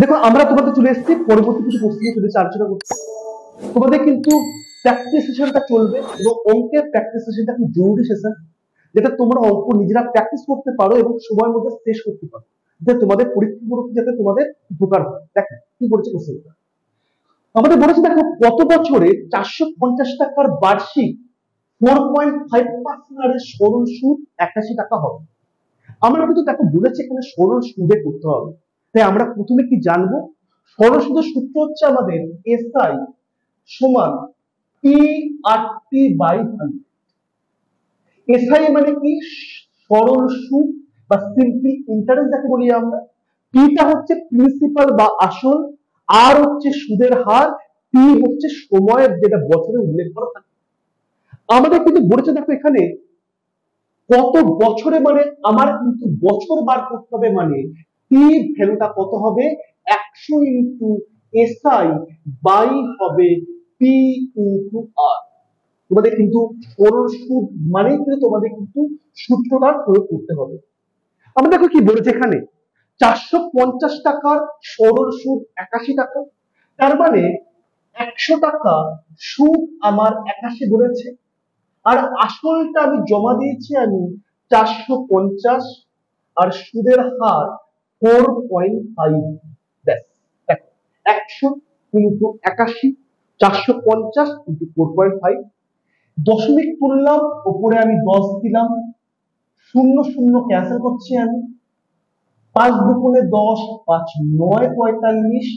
দেখো আমরা তোমাদের চলে এসেছি পরবর্তী কিছু কোশ্চেন চলে আলোচনা করতে। তোমাদের কিন্তু প্র্যাকটিস সেশনটা চলবে এবং অঙ্কের প্র্যাকটিস সেশনটা খুব জরুরি সেশন, যেটা তোমরা অঙ্ক নিজেরা প্র্যাকটিস করতে পারো এবং সময়ের মধ্যে শেষ করতে পারো, যাতে তোমাদের পরীক্ষাগুলোতে যাতে তোমাদের উপকার হয়। দেখো কি বলছে কোশ্চেনটা, আমাদের বলেছে দেখো কত বছরে 450 টাকার বার্ষিক 4.5% হারে সরল সুদ 81 টাকা হবে। আমরা কিন্তু দেখো বলেছে এখানে সরল সুদে করতে হবে, তাই আমরা প্রথমে কি জানবো, সরল সুদের সূত্র হচ্ছে আমাদের এসআই সমান P R T by 100। SI মানে কি, সরল সুদ বা সিম্পল ইন্টারেস্ট যাকে বলি আমরা। পিটা হচ্ছে প্রিন্সিপাল বা আসল, আর হচ্ছে সুদের হার, টি হচ্ছে সময়ের যেটা বছরে উল্লেখ করা থাকে। আমাদের কিন্তু বলেছে দেখো এখানে কত বছরে, মানে আমার কিন্তু বছর বার করতে হবে, মানে টি ভ্যালুটা কত হবে 100 ইন্টু এসআই বাই হবে পি ইন্টু আর। তোমাদের কিন্তু সরল সুদ মানে কিন্তু তোমাদের কিন্তু সূত্রটা প্রয়োগ করতে হবে। আমরা দেখো কি বলেছে এখানে 450 টাকার সরল সুদ 81 টাকা, তার মানে 100 টাকা সুদ আমার 81 বলেছে, আর আসলটা আমি জমা দিয়েছি আমি 450, আর সুদের হার 4.5। ব্যাস দেখো 100 ইন্টু 81, 450 ইন্টু 4.5, দশমিক তুললাম, উপরে আমি 10 দিলাম, শূন্য শূন্য ক্যান্সেল করছি আমি, 5 দুগুণে 10, 5 9 45,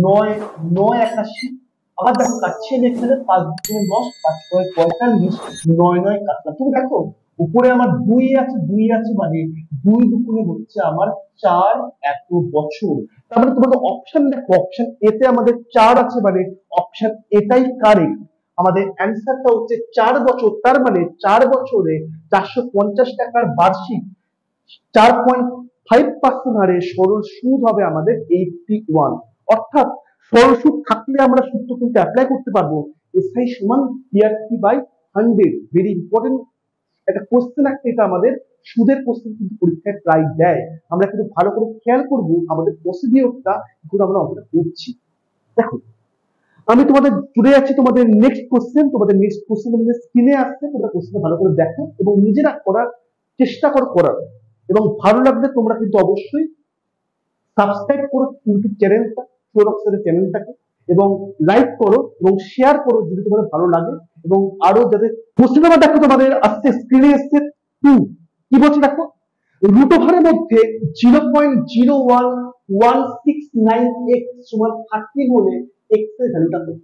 9 9 81। আবার দেখো কাটছি আমি এখানে 5 দুগুণে 10, 5 9 45, 9 9 কাটলাম। তুমি দেখো উপরে আমার 2 আছে, 2 আছে, মানে 2 দুগুণে হচ্ছে আমার 4 এত বছর। তার মানে তোমাকে অপশন দেখো, অপশন এ তে আমাদের 4 আছে, মানে অপশন এটাই কারেক্ট। আমাদের অ্যান্সারটা হচ্ছে 4 বছর, তার মানে 4 বছরে 450 টাকার বার্ষিক 4.5% হারে সরল সুদ হবে আমাদের 81। অর্থাৎ সরল সুদ থাকলে আমরা সূত্র কিন্তু অ্যাপ্লাই করতে পারবো, এসআই সমান পিআরটি বাই 100। ভেরি ইম্পর্টেন্ট একটা কোশ্চেন আছে, এটা আমাদের সুদের কোশ্চেন কিন্তু পরীক্ষায় প্রায় দেয়। আমরা কিন্তু ভালো করে খেয়াল করব আমাদের প্রসিডিওরটা এখন আমরা অঙ্কটা করছি। দেখো আমি তোমাদের চলে যাচ্ছি তোমাদের নেক্সট কোশ্চেন। তোমাদের নেক্সট কোশ্চেন তোমাদের স্ক্রিনে আসছে, তোমরা কোশ্চেনটা ভালো করে দেখো এবং নিজেরা করার চেষ্টা করো করার। এবং ভালো লাগলে তোমরা কিন্তু অবশ্যই সাবস্ক্রাইব করো ইউটিউব চ্যানেলটা, ফ্লোরক্সের চ্যানেলটাকে, এবং লাইক করো এবং শেয়ার করো যদি তোমাদের ভালো লাগে। এবং আরো যাদের কোশ্চেন নাম্বার দেখো তোমাদের আসছে স্ক্রিনে আসছে 2। কি বলছে দেখো, রুট ওভারের মধ্যে 0.01169x সমান 30 হলে x এর ভ্যালুটা কত।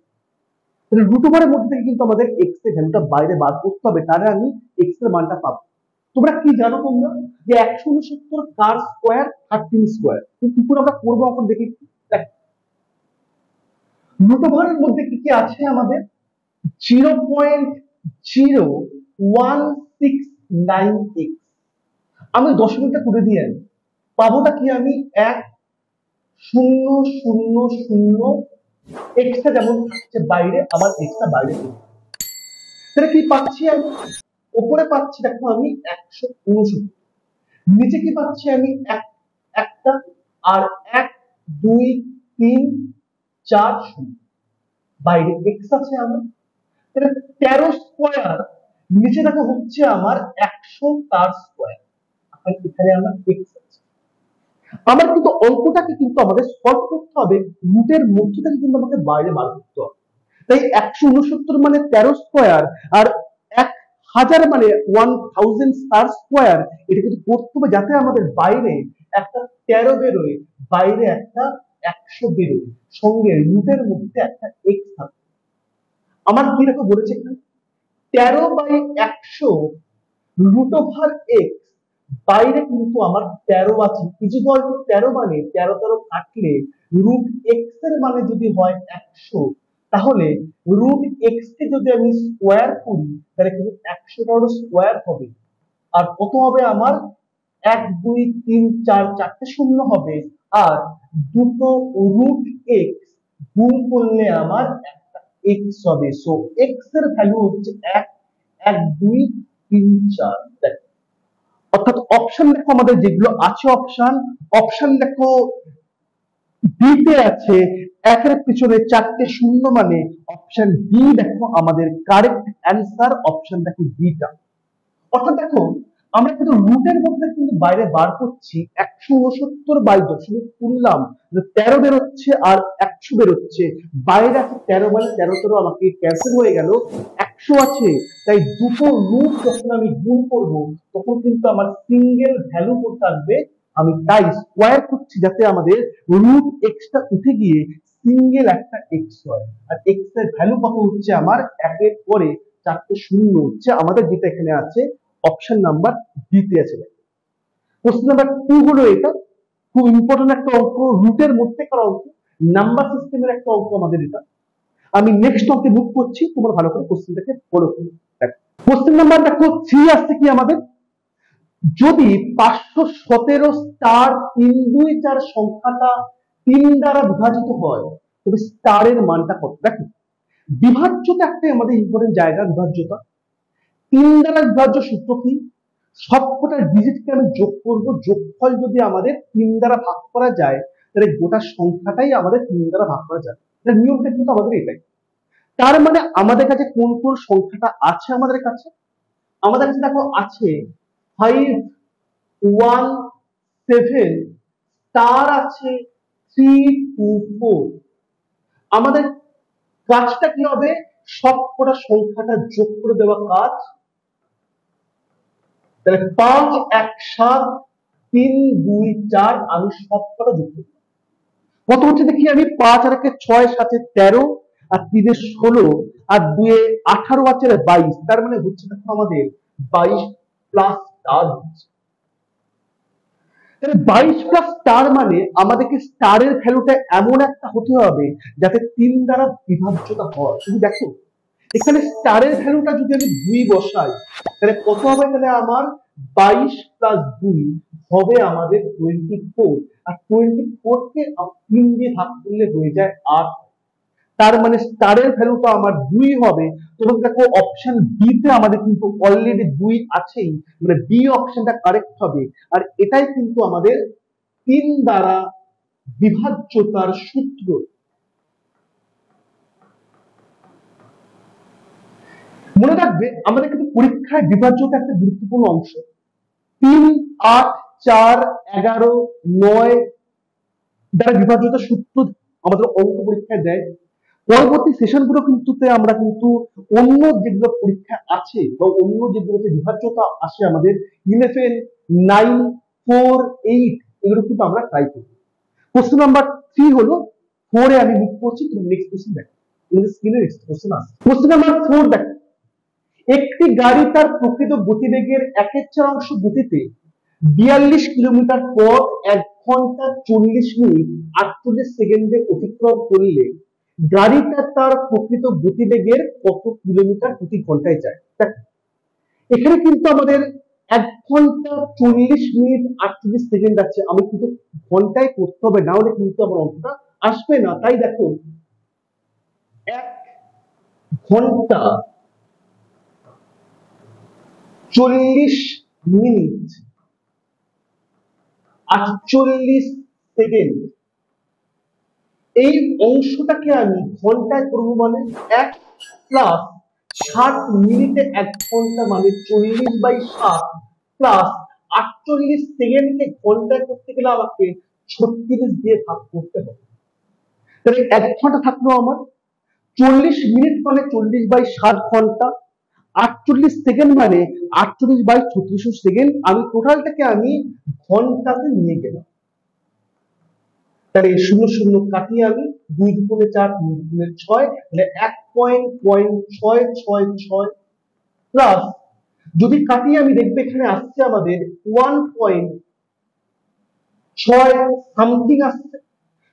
রুট ওভারের মধ্যে থেকে কিন্তু আমাদের x এর ভ্যালুটা বাইরে বার করতে হবে, তাহলে আমি x এর মানটা পাবো। তোমরা কি জানো তোমরা যে 169 কার স্কয়ার 13 স্কয়ার, কি করে আমরা করবো এখন দেখি। রুট ওভারের মধ্যে কি কি আছে আমাদের 0.01696, আমি দশমিকটা তুলে দিয়ে আনি, পাবোটা কি আমি 1000, এক্সটা যেমন থাকছে বাইরে, আবার এক্সটা বাইরে, তাহলে কি পাচ্ছি আমি, উপরে পাচ্ছি দেখো আমি 169, নিচে কি পাচ্ছি আমি একটা, আর 1 2 3 4 0, বাইরে এক্স আছে আমার, তাহলে 13 স্কয়ার, নিচে দেখা হচ্ছে আমার 100 তার স্কয়ার, এখানে আমার এক্স আছে। আমার কিন্তু অঙ্কটাকে কিন্তু আমাদের সলভ করতে হবে, রুটের মধ্য থেকে কিন্তু আমাকে বাইরে বার করতে হবে। তাই 169 মানে 13 স্কয়ার, আর 1000 মানে 1000 তার স্কয়ার, এটা কিন্তু করতে হবে যাতে আমাদের বাইরে একটা 13 বেরোয়, বাইরে একটা 100 বেরোয়, সঙ্গে রুটের মধ্যে একটা এক্স থাকে। আমার কি দেখো বলেছে এখানে 13/100 রুট ওভার এক্স, বাইরে কিন্তু আমার 13 আছে, ইজিকল টু 13 মানে 13 13 কাটলে রুট এক্স এর মানে যদি হয় 100, তাহলে রুট এক্স কে যদি আমি স্কয়ার করি তাহলে কিন্তু 100টার স্কয়ার হবে, আর কত হবে আমার 1 2 3 4 চারটে শূন্য হবে, আর দুটো রুট এক্স গুণ করলে আমার একটা এক্স হবে। সো এক্স এর ভ্যালু হচ্ছে 1 1 2 3 4। অর্থাৎ অপশন দেখো আমাদের যেগুলো আছে, অপশন দেখো ডিতে আছে একের পিছনে চারটে শূন্য, মানে অপশন ডি দেখো আমাদের কারেক্ট অ্যান্সার, অপশন দেখো ডিটা। অর্থাৎ দেখো আমরা কিন্তু রুটের মধ্যে কিন্তু বাইরে বার করছি 169/10 তুললাম, 13 বেরোচ্ছে আর 100 বেরোচ্ছে, বাইরে আছে 13, মানে 13 আমাকে ক্যান্সেল হয়ে গেল, 100 আছে, তাই দুটো রুট যখন আমি গুণ করব তখন কিন্তু আমার সিঙ্গেল ভ্যালু করতে থাকবে। আমি তাই স্কোয়ার করছি যাতে আমাদের রুট এক্সটা উঠে গিয়ে সিঙ্গেল একটা এক্স হয়। আর এক্স এর ভ্যালু কত হচ্ছে আমার, একের পরে চারটে শূন্য হচ্ছে আমাদের, যেটা এখানে আছে অপশন নাম্বার ডি তে আছে। কোশ্চেন নাম্বার 2 হলো এটা, খুব ইম্পর্টেন্ট একটা অঙ্ক, রুটের মধ্যেকার অঙ্ক, নাম্বার সিস্টেমের একটা অঙ্ক আমাদের এটা। আমি নেক্সট অঙ্কে মুভ করছি, তোমরা ভালো করে কোশ্চেনটাকে ফলো করো। কোশ্চেন নাম্বার দেখো 3 আসছে কি আমাদের, যদি 517 স্টার 324 সংখ্যাটা 3 দ্বারা বিভাজিত হয় তবে স্টারের মানটা কত। দেখো বিভাজ্যতা একটা আমাদের ইম্পর্টেন্ট জায়গা, বিভাজ্যতা 3 দ্বারা বিভাজ্য সূত্র কি, সবকটা ডিজিটকে আমি যোগ করব, যোগফল যদি আমাদের 3 দ্বারা ভাগ করা যায় তাহলে গোটা সংখ্যাটাই আমাদের 3 দ্বারা ভাগ করা যায়। নিয়মটা কিন্তু আমাদের এটাই। তার মানে আমাদের কাছে কোন কোন সংখ্যাটা আছে, আমাদের কাছে দেখো আছে 517, স্টার আছে 324। আমাদের কাজটা কি হবে, সবকটা সংখ্যাটা যোগ করে দেওয়া কাজ। তাহলে 5 1 7 3 2 4 আমি সবকটা যোগ করব, কত হচ্ছে দেখি আমি, 5 আর 1 6 7 13 আর 3 16 আর 2 18 আছে 22, তার মানে হচ্ছে দেখো আমাদের 22 প্লাস স্টার হচ্ছে। তাহলে 22 প্লাস স্টার মানে আমাদেরকে স্টারের ভ্যালুটা এমন একটা হতে হবে যাতে 3 দ্বারা বিভাজ্যতা হয়। শুধু দেখো এখানে স্টারের ভ্যালুটা যদি আমি 2 বসাই তাহলে কত হবে, তাহলে আমার 22 প্লাস 2 হবে আমাদের 24, আর 24 কে 3 দিয়ে ভাগ করলে হয়ে যায় 8, তার মানে স্টারের ভ্যালুটা আমার 2 হবে। তোমরা দেখো অপশন বি তে আমাদের কিন্তু অলরেডি 2 আছেই, মানে বি অপশনটা কারেক্ট হবে। আর এটাই কিন্তু আমাদের 3 দ্বারা বিভাজ্যতার সূত্র। মনে রাখবে আমাদের কিন্তু পরীক্ষায় বিভাজ্যতা একটা গুরুত্বপূর্ণ অংশ। 3 8 4 11 9 দ্বারা বিভাজ্যতার সূত্র আমাদের অঙ্ক পরীক্ষায় দেয়। পরবর্তী সেশনগুলো কিন্তু আমরা কিন্তু অন্য যেগুলো পরীক্ষা আছে বা অন্য যেগুলোতে বিভাজ্যতা আসে আমাদের 11 9 4 8 এগুলো কিন্তু আমরা ট্রাই করব। কোশ্চেন নাম্বার 3 হলো 4 এ আমি মুভ করছি, তুমি নেক্সট কোশ্চেন দেখো, তোমাদের স্ক্রিনে নেক্সট কোশ্চেন আছে। কোশ্চেন নাম্বার 4 দেখো, একটি গাড়ি তার প্রকৃত গতিবেগের 1/4 গতিতে 42 কিলোমিটার পথ 1 ঘন্টা 40 মিনিট 48 সেকেন্ডে অতিক্রম করলে গাড়িটা তার প্রকৃত গতিবেগের কত কিলোমিটার প্রতি ঘন্টায় যায়। এখানে কিন্তু আমাদের 1 ঘন্টা 40 মিনিট 48 সেকেন্ড আছে, আমি কিন্তু ঘন্টায় করতে হবে, না হলে কিন্তু আমার অঙ্কটা আসবে না। তাই দেখো 1 ঘন্টা 40 মিনিট 48 সেকেন্ড, এই অংশটাকে আমি ঘন্টায় করবো, মানে 1 প্লাস 60 মিনিটে 1 ঘন্টা মানে 40/60 প্লাস 48 সেকেন্ডকে ঘন্টায় করতে গেলে আমাকে 36 দিয়ে ভাগ করতে হবে। তাহলে 1 ঘন্টা থাকলো আমার, 40 মিনিট মানে 40/60 ঘন্টা, 48 সেকেন্ড মানে 48/36 সেকেন্ড, আমি টোটালটাকে আমি ঘন্টাতে নিয়ে গেলাম। তাহলে 0 0 কাটিয়ে আমি 2 দুগুণে 4 3 দুগুণে 6, তাহলে 1.666 প্লাস যদি কাটিয়ে আমি দেখবে এখানে আসছে আমাদের 1.6 সামথিং আসছে,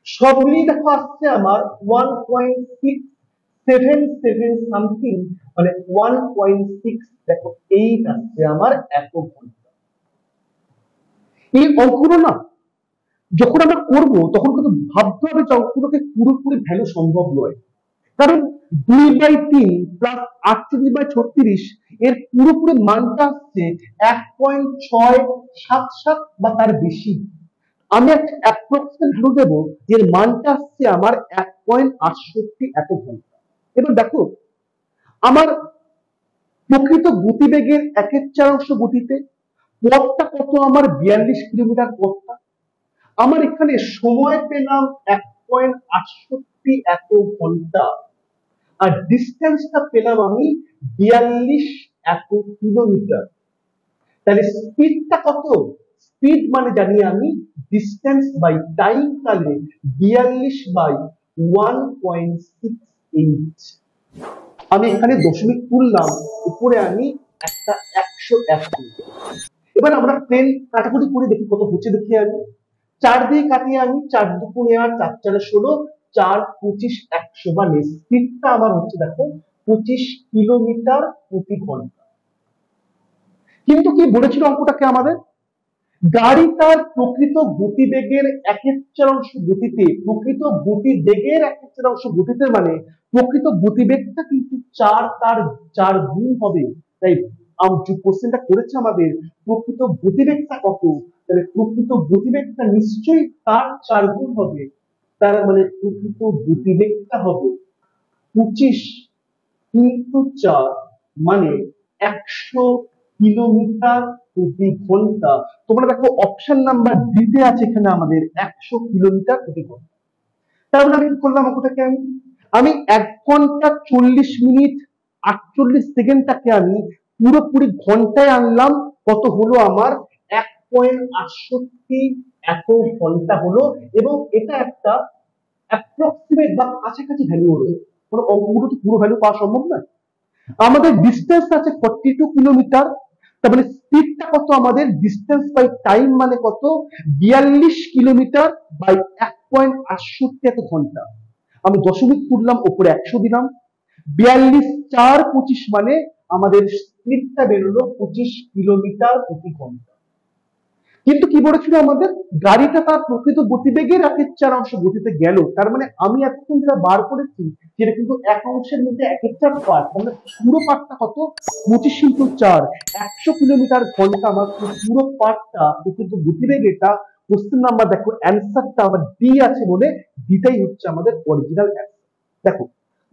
সব মিলিয়ে দেখো আসছে আমার 1.677 সামথিং, মানে 1.6 দেখো এই আসছে আমার একক ঘন্টা। এই অঙ্কগুলো না যখন আমরা করব তখন কিন্তু ভাবতে হবে যে অঙ্কগুলোকে পুরোপুরি ভ্যালু সম্ভব নয়, কারণ 2/3 প্লাস 48/36 এর পুরোপুরি মানটা আসছে 1.677 বা তার বেশি। আমি একটা অ্যাপ্রক্সিমেট ভ্যালু দেব, এর মানটা আসছে আমার 1.68 এত ঘন্টা। এবার দেখো আমার প্রকৃত গতিবেগের 1/4 গতিতে পথটা কত, আমার 42 কিলোমিটার পথটা। আমার এখানে সময় পেলাম 1.68 এত ঘন্টা, আর ডিস্টেন্সটা পেলাম আমি 42 এত কিলোমিটার। তাহলে স্পিডটা কত? স্পিড মানে জানি আমি ডিস্টেন্স বাই টাইম, তাহলে 42 বাই 1.68। আমি এখানে দশমিক তুললাম, উপরে আমি একটা 101 তুললাম। এবার আমরা ট্রেন কাটাকুটি করে দেখি কত হচ্ছে, দেখি আমি 4 দিয়ে কাটিয়ে আমি 4 দুগুণে 8, 4 4 16, 4 25 100, মানে স্পিডটা আমার হচ্ছে দেখো 25 কিলোমিটার প্রতি ঘন্টা। কিন্তু কি বলেছিল অঙ্কটাকে আমাদের, গাড়ি তার প্রকৃত গতিবেগের 1/4 গতিতে, প্রকৃত গতিবেগের 1/4 গতিতে মানে প্রকৃত গতিবেগটা কিন্তু 4 গুণ হবে। তাই কোশ্চেনটা করেছে আমাদের প্রকৃত গতিবেগটা কত, তাহলে প্রকৃত গতিবেগটা নিশ্চয়ই তার 4 গুণ হবে। তার মানে প্রকৃত গতিবেগটা হবে 25 into 4, মানে 100 কিলোমিটার প্রতি ঘন্টা। তোমরা দেখো অপশন নাম্বার ডিতে আছে এখানে আমাদের 100 কিলোমিটার প্রতি ঘন্টা। তাহলে আমি কি করলাম ওটাকে, আমি 1 ঘন্টা 40 মিনিট 48 সেকেন্ডটাকে আমি পুরোপুরি ঘন্টায় আনলাম, কত হলো আমার 1.68 এত ঘন্টা হলো। এবং এটা একটা অ্যাপ্রক্সিমেট বা কাছাকাছি ভ্যালু হলো, কোনো অঙ্কগুলো তো পুরো ভ্যালু পাওয়া সম্ভব নয়। আমাদের ডিস্টেন্স আছে 42 কিলোমিটার, তার মানে স্পিডটা কত আমাদের, ডিস্টেন্স বাই টাইম মানে কত, 42 কিলোমিটার বাই 1.68 এত ঘন্টা। আমি দশমিক তুললাম, উপরে 100 দিলাম, 42 4 25, মানে আমাদের স্পিডটা বেরোলো 25 কিলোমিটার প্রতি ঘন্টা। কিন্তু কি বলেছিল আমাদের, গাড়িটা তার প্রকৃত গতিবেগের 1/4 গতিতে গেল। তার মানে আমি এতক্ষণ যেটা বার করেছি সেটা কিন্তু 1 অংশের মধ্যে 1/4 পার্ট, মানে পুরো পার্টটা কত, 25 into 4 100 কিলোমিটার ঘন্টা। আমার পুরো পার্টটা প্রকৃত গতিবেগ। এটা কোশ্চেন নাম্বার দেখো, অ্যান্সারটা আমার ডি আছে বলে ডিটাই হচ্ছে আমাদের অরিজিনাল অ্যান্সার। দেখো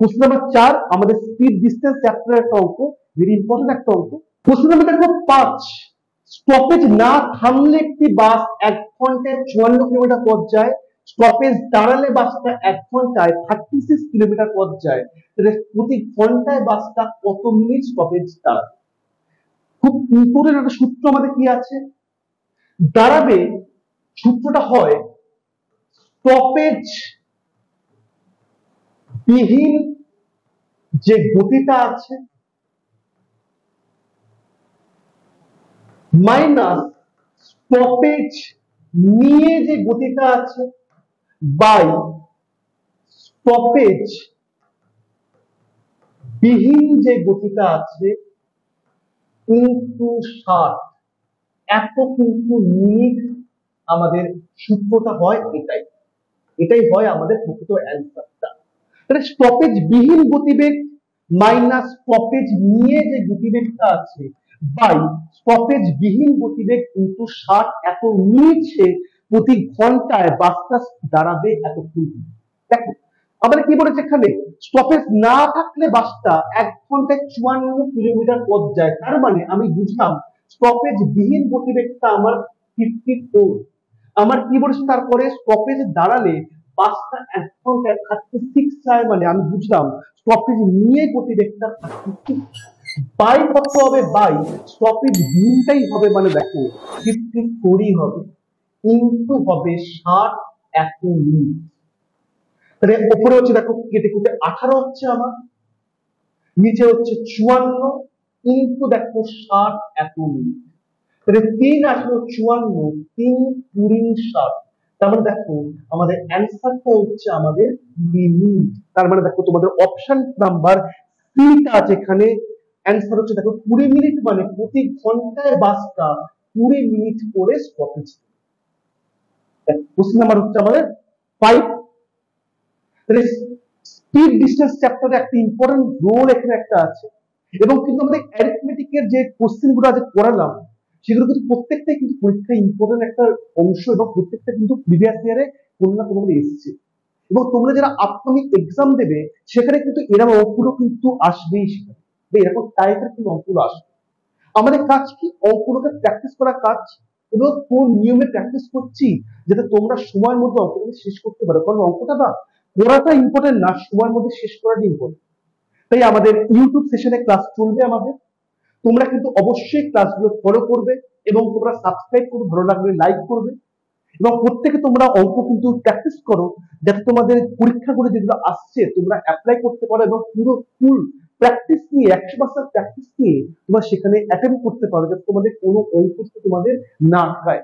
কোশ্চেন নাম্বার 4 আমাদের স্পিড ডিস্টেন্স চ্যাপ্টারের একটা অঙ্ক, ভেরি ইম্পর্টেন্ট একটা অঙ্ক। কোশ্চেন নাম্বার দেখো 5, স্টপেজ না থামলে একটি বাস 1 ঘন্টায় 54 কিলোমিটার পথ যায়, স্টপেজ দাঁড়ালে বাসটা 1 ঘন্টায় 36 কিলোমিটার পথ যায়। তাহলে প্রতি ঘন্টায় বাসটা কত মিনিট স্টপেজ দাঁড়াবে? খুব ইম্পর্টেন্ট একটা সূত্র আমাদের কি আছে, দাঁড়াবে। সূত্রটা হয় স্টপেজ বিহীন যে গতিটা আছে মাইনাস স্টপেজ নিয়ে যে গতিটা আছে বাই স্টপেজ বিহীন যে গতিটা আছে ইনটু 60, এত কিন্তু মিনিট আমাদের সূত্রটা হয়। এটাই হয় আমাদের প্রকৃত অ্যান্সারটা। তাহলে স্টপেজ বিহীন গতিবেগ মাইনাস স্টপেজ নিয়ে যে গতিবেগটা আছে বাই স্টপেজ বিহীন গতিবেগ ইনটু 60, এত মিনিটে প্রতি ঘন্টায় বাসটা দাঁড়াবে এতক্ষণ। দেখো আমাদের কি বলেছে এখানে, স্টপেজ না থাকলে বাসটা 1 ঘন্টায় 54 কিলোমিটার পথ যায়। তার মানে আমি বুঝলাম স্টপেজ বিহীন গতিবেগটা আমার 54। আমার কি বলেছে তারপরে, স্টপেজ দাঁড়ালে বাসটা 1 ঘন্টায় 36 যায়, মানে আমি বুঝলাম স্টপেজ নিয়ে গতিবেগটা 36 বাই কত হবে, বাই স্টপেজ বিহীনটাই হবে, মানে দেখো 54 হবে, ইনটু হবে 60 এত মিনিট। তাহলে উপরে হচ্ছে দেখো কেটে কেটে 18 হচ্ছে আমার, নিচে হচ্ছে 54 ইনটু দেখো 60 এত মিনিট। তাহলে 3 18 54, 3 20 60। তার মানে দেখো আমাদের অ্যান্সারটা হচ্ছে আমাদের মিনিট। তার মানে দেখো তোমাদের অপশন নাম্বার সিটা আছে এখানে, অ্যান্সার হচ্ছে দেখো 20 মিনিট, মানে প্রতি ঘন্টায় বাসটা 20 মিনিট করে স্টপেজ। কোশ্চেন নাম্বার হচ্ছে আমাদের 5। তাহলে স্পিড ডিসটেন্স চ্যাপ্টারে একটা ইম্পর্টেন্ট রোল এখানে একটা আছে, এবং কিন্তু আমাদের অ্যারিথমেটিকের যে কোশ্চেন গুলো আজ করালাম সেগুলো কিন্তু প্রত্যেকটাই কিন্তু পরীক্ষায় ইম্পর্টেন্ট একটা অংশ, এবং প্রত্যেকটা কিন্তু প্রিভিয়াস ইয়ারে কোনো না কোনো ভাবে এসেছে। এবং তোমরা যারা আপকামিং এক্সাম দেবে সেখানে কিন্তু এরকম অঙ্কগুলো কিন্তু আসবেই, সেখানে এরকম টাইপের কিন্তু অঙ্কগুলো আসবে। আমাদের কাজ কি? অঙ্কগুলোকে প্র্যাকটিস করা কাজ, এবং কোন নিয়মে প্র্যাকটিস করছি যাতে তোমরা সময়ের মধ্যে অঙ্কগুলো শেষ করতে পারো। কারণ অঙ্কটা না করাটা ইম্পর্টেন্ট না, সময়ের মধ্যে শেষ করাটা ইম্পর্টেন্ট। তাই আমাদের ইউটিউব সেশনে ক্লাস চলবে আমাদের, তোমরা কিন্তু অবশ্যই ক্লাসগুলো ফলো করবে, এবং তোমরা সাবস্ক্রাইব করবে, ভালো লাগলে লাইক করবে, এবং প্রত্যেকে তোমরা অঙ্ক কিন্তু প্র্যাকটিস করো যাতে তোমাদের পরীক্ষাগুলো যেগুলো আসছে তোমরা অ্যাপ্লাই করতে পারো, এবং পুরো ফুল প্র্যাকটিস নিয়ে 100% প্র্যাকটিস নিয়ে তোমরা সেখানে অ্যাটেম্প করতে পারো, যাতে তোমাদের কোনো অঙ্ক তোমাদের না আটকায়।